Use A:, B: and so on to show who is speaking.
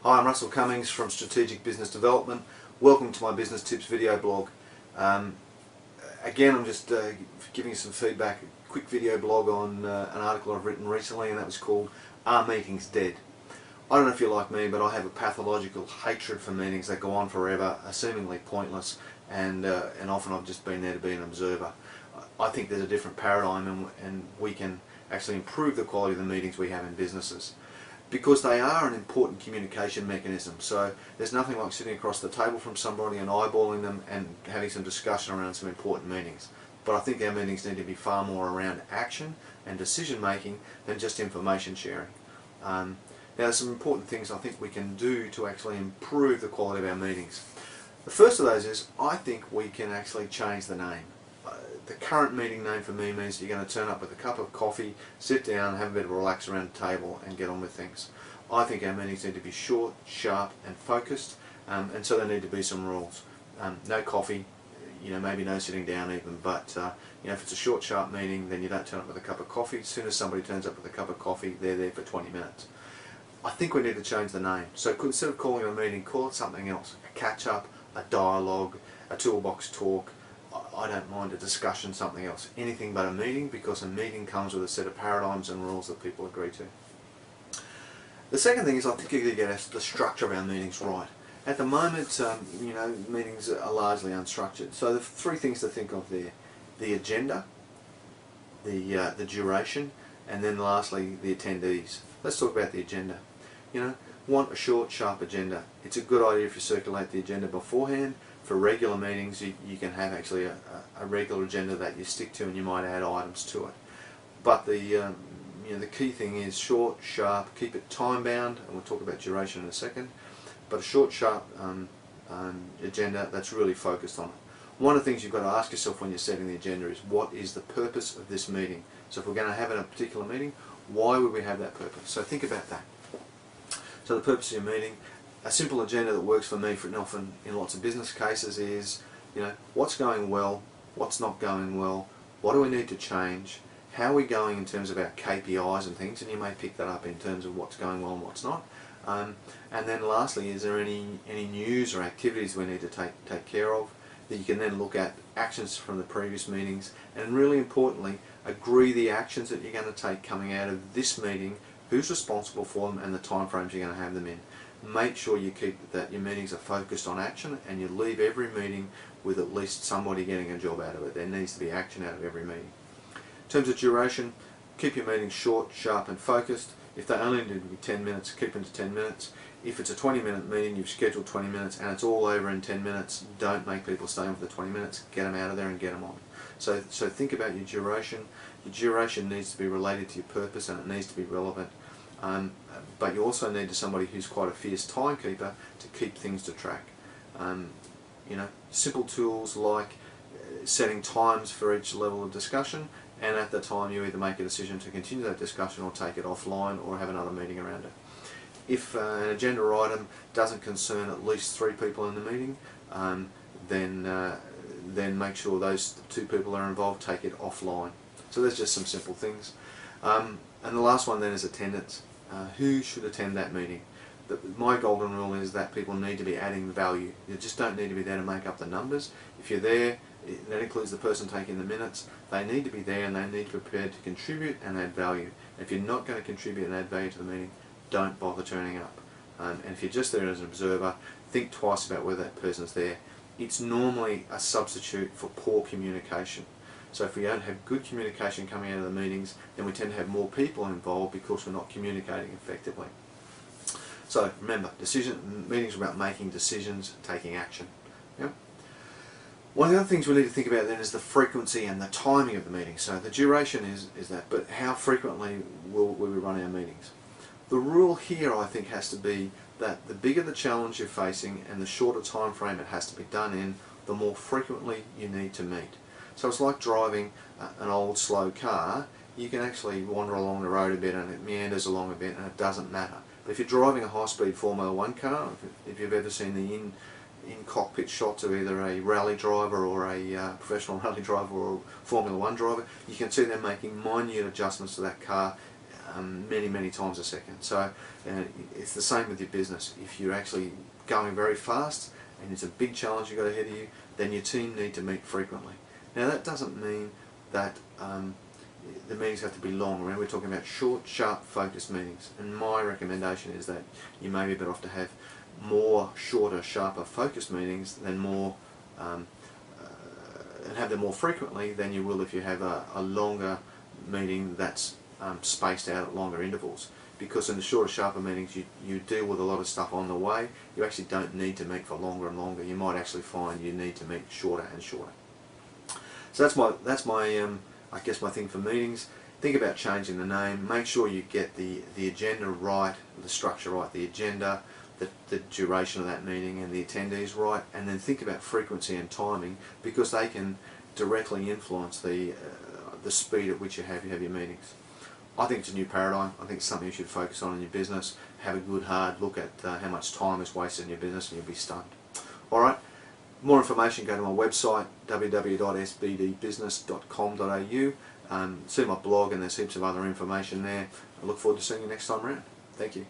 A: Hi, I'm Russell Cummings from Strategic Business Development. Welcome to my Business Tips video blog. Again, I'm just giving you some feedback, a quick video blog on an article I've written recently, and that was called Are Meetings Dead? I don't know if you're like me, but I have a pathological hatred for meetings that go on forever, are seemingly pointless, and often I've just been there to be an observer. I think there's a different paradigm, and we can actually improve the quality of the meetings we have in businesses, because they are an important communication mechanism. So there's nothing like sitting across the table from somebody and eyeballing them and having some discussion around some important meetings. But I think our meetings need to be far more around action and decision making than just information sharing. Now there's some important things I think we can do to actually improve the quality of our meetings. The first of those is, I think we can actually change the name. The current meeting name for me means that you're going to turn up with a cup of coffee, sit down, have a bit of a relax around the table and get on with things. I think our meetings need to be short, sharp and focused, and so there need to be some rules. No coffee, maybe no sitting down even, but if it's a short, sharp meeting, then you don't turn up with a cup of coffee. As soon as somebody turns up with a cup of coffee, they're there for 20 minutes. I think we need to change the name. So instead of calling it a meeting, call it something else. A catch-up, a dialogue, a toolbox talk. I don't mind a discussion, something else. Anything but a meeting, because a meeting comes with a set of paradigms and rules that people agree to. The second thing is, I think you've got to get the structure of our meetings right. At the moment, meetings are largely unstructured. So the three things to think of there: the agenda, the duration, and then lastly the attendees. Let's talk about the agenda. Want a short, sharp agenda. It's a good idea if you circulate the agenda beforehand. For regular meetings, you can have actually a regular agenda that you stick to, and you might add items to it. But the key thing is short, sharp, keep it time bound, and we'll talk about duration in a second. But a short, sharp agenda that's really focused on it. One of the things you've got to ask yourself when you're setting the agenda is, what is the purpose of this meeting? So if we're going to have a particular meeting, why would we have that purpose? So think about that. So the purpose of your meeting. A simple agenda that works for me often in lots of business cases is, what's going well, what's not going well, what do we need to change, how are we going in terms of our KPIs and things, and you may pick that up in terms of what's going well and what's not. And then lastly, is there any news or activities we need to take care of, that you can then look at actions from the previous meetings, and really importantly, agree the actions that you're going to take coming out of this meeting, who's responsible for them, and the time frames you're going to have them in. Make sure you keep that your meetings are focused on action, and you leave every meeting with at least somebody getting a job out of it. There needs to be action out of every meeting. In terms of duration, keep your meetings short, sharp and focused. If they only need to be 10 minutes, keep them to 10 minutes. If it's a 20-minute meeting, you've scheduled 20 minutes and it's all over in 10 minutes, don't make people stay on for the 20 minutes. Get them out of there and get them on. So think about your duration. Your duration needs to be related to your purpose, and it needs to be relevant. But you also need somebody who's quite a fierce timekeeper to keep things to track. Simple tools like setting times for each level of discussion, and at the time you either make a decision to continue that discussion or take it offline or have another meeting around it. If an agenda item doesn't concern at least 3 people in the meeting, then make sure those 2 people are involved, take it offline. So there's just some simple things. And the last one then is attendance. Who should attend that meeting? My golden rule is that people need to be adding value. You just don't need to be there to make up the numbers. If you're there, that includes the person taking the minutes, they need to be there and they need to be prepared to contribute and add value. If you're not going to contribute and add value to the meeting, don't bother turning up. And if you're just there as an observer, think twice about whether that person's there. It's normally a substitute for poor communication. So if we don't have good communication coming out of the meetings, then we tend to have more people involved because we're not communicating effectively. So remember, meetings are about making decisions, taking action. Yep. One of the other things we need to think about then is the frequency and the timing of the meeting. So the duration is that, but how frequently will we run our meetings? The rule here, I think, has to be that the bigger the challenge you're facing and the shorter time frame it has to be done in, the more frequently you need to meet. So it's like driving an old slow car. You can actually wander along the road a bit and it meanders along a bit and it doesn't matter. But if you're driving a high-speed Formula 1 car, if you've ever seen the in-cockpit shots of either a rally driver or a professional rally driver or a Formula 1 driver, you can see them making minute adjustments to that car many times a second. So it's the same with your business. If you're actually going very fast and it's a big challenge you've got ahead of you, then your team need to meet frequently. Now that doesn't mean that the meetings have to be long. Remember, we're talking about short, sharp, focused meetings, and my recommendation is that you may be better off to have more shorter, sharper, focused meetings than more and have them more frequently than you will if you have a longer meeting that's spaced out at longer intervals. Because in the shorter, sharper meetings you deal with a lot of stuff on the way. You actually don't need to meet for longer and longer. You might actually find you need to meet shorter and shorter. So that's my I guess my thing for meetings. Think about changing the name. Make sure you get the agenda right, the structure right, the agenda, the duration of that meeting and the attendees right, and then think about frequency and timing, because they can directly influence the speed at which you have your meetings. I think it's a new paradigm. I think it's something you should focus on in your business. Have a good hard look at how much time is wasted in your business and you'll be stunned. Alright, more information, go to my website www.sbdbusiness.com.au. See my blog, and there's heaps of other information there. I look forward to seeing you next time around. Thank you.